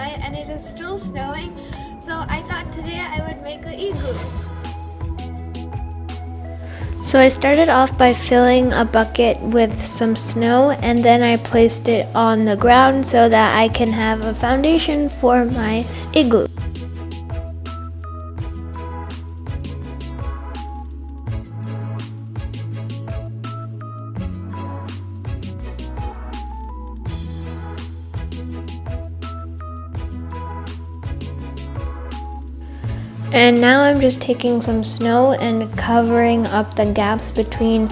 outside and it is still snowing, so I thought today I would make an igloo. So I started off by filling a bucket with some snow, and then I placed it on the ground so that I can have a foundation for my igloo. And now I'm just taking some snow and covering up the gaps between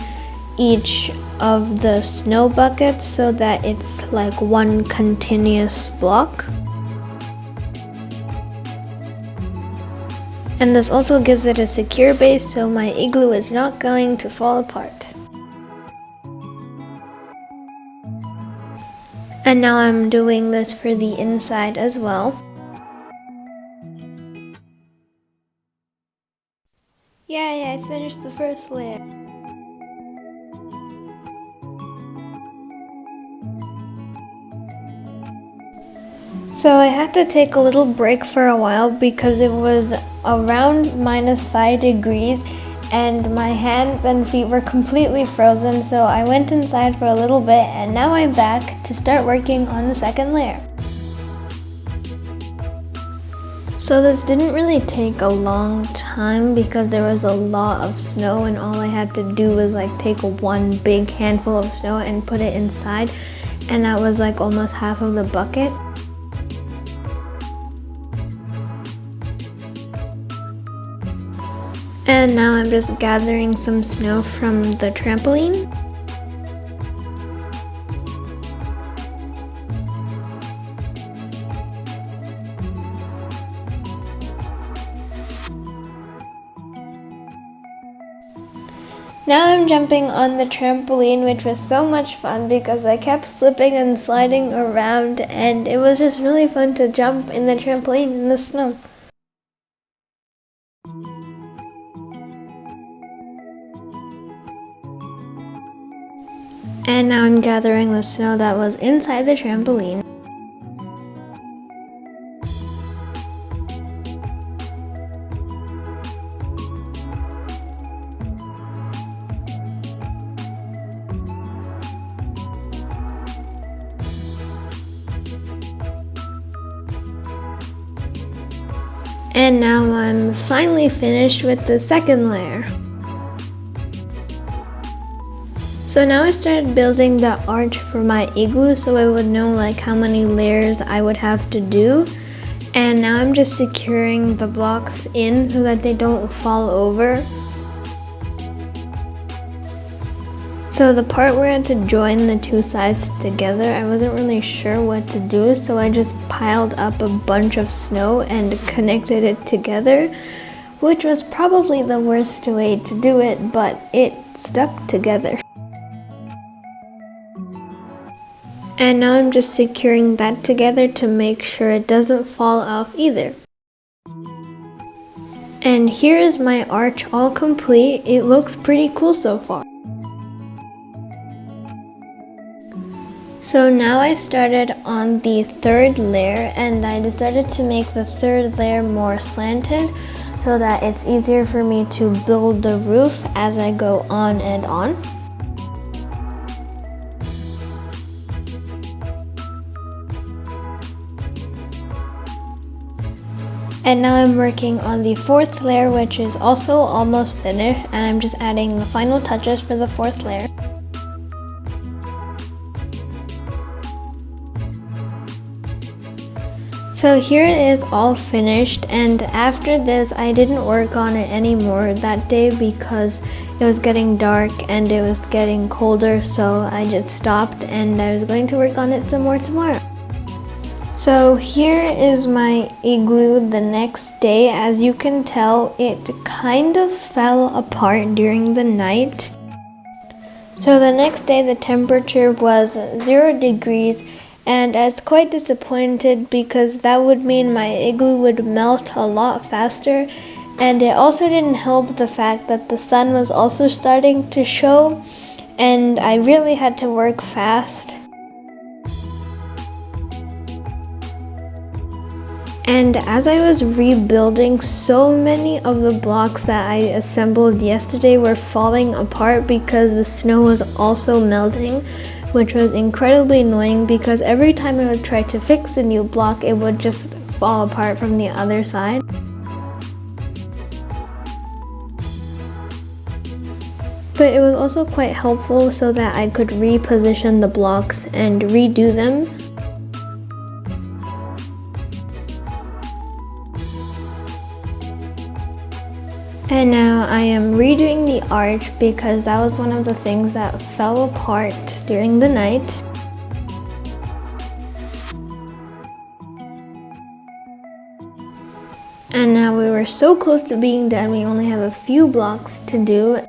each of the snow buckets so that it's like one continuous block. And this also gives it a secure base so my igloo is not going to fall apart. And now I'm doing this for the inside as well. Yay, I finished the first layer. So I had to take a little break for a while because it was around -5 degrees and my hands and feet were completely frozen, so I went inside for a little bit and now I'm back to start working on the second layer. So this didn't really take a long time because there was a lot of snow and all I had to do was like take one big handful of snow and put it inside, and that was like almost half of the bucket. And now I'm just gathering some snow from the trampoline. Now I'm jumping on the trampoline, which was so much fun because I kept slipping and sliding around, and it was just really fun to jump in the trampoline in the snow. And now I'm gathering the snow that was inside the trampoline. And now I'm finally finished with the second layer. So now I started building the arch for my igloo so I would know like how many layers I would have to do. And now I'm just securing the blocks in so that they don't fall over. So the part where I had to join the two sides together, I wasn't really sure what to do, so I just piled up a bunch of snow and connected it together, which was probably the worst way to do it, but it stuck together. And now I'm just securing that together to make sure it doesn't fall off either. And here is my arch all complete. It looks pretty cool so far. So now I started on the third layer, and I decided to make the third layer more slanted so that it's easier for me to build the roof as I go on and on. And now I'm working on the fourth layer, which is also almost finished, and I'm just adding the final touches for the fourth layer. So here it is all finished, and after this I didn't work on it anymore that day because it was getting dark and it was getting colder, so I just stopped and I was going to work on it some more tomorrow. So here is my igloo the next day. As you can tell, it kind of fell apart during the night. So the next day the temperature was 0 degrees, and I was quite disappointed because that would mean my igloo would melt a lot faster, and it also didn't help the fact that the sun was also starting to show and I really had to work fast. And as I was rebuilding, so many of the blocks that I assembled yesterday were falling apart because the snow was also melting, which was incredibly annoying because every time I would try to fix a new block, it would just fall apart from the other side. But it was also quite helpful so that I could reposition the blocks and redo them. And now I am redoing the arch because that was one of the things that fell apart during the night. And now we were so close to being done, we only have a few blocks to do.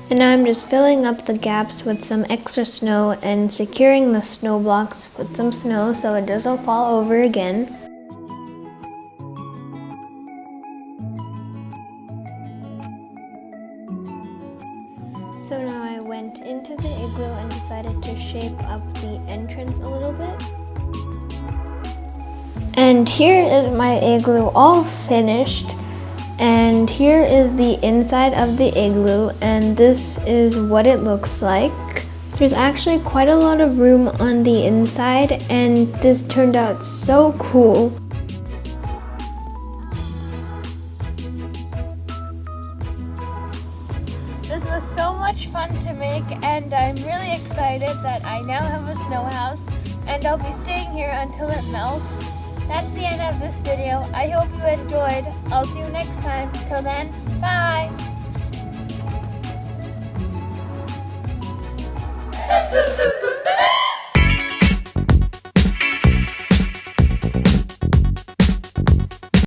And now I'm just filling up the gaps with some extra snow and securing the snow blocks with some snow so it doesn't fall over again. So now I went into the igloo and decided to shape up the entrance a little bit. And here is my igloo all finished. And here is the inside of the igloo, and this is what it looks like. There's actually quite a lot of room on the inside, and this turned out so cool. This was so much fun to make, and I'm really excited that I now have a snow house, and I'll be staying here until it melts. That's the end of this video. I hope you enjoyed. I'll see you next time. Till then, bye!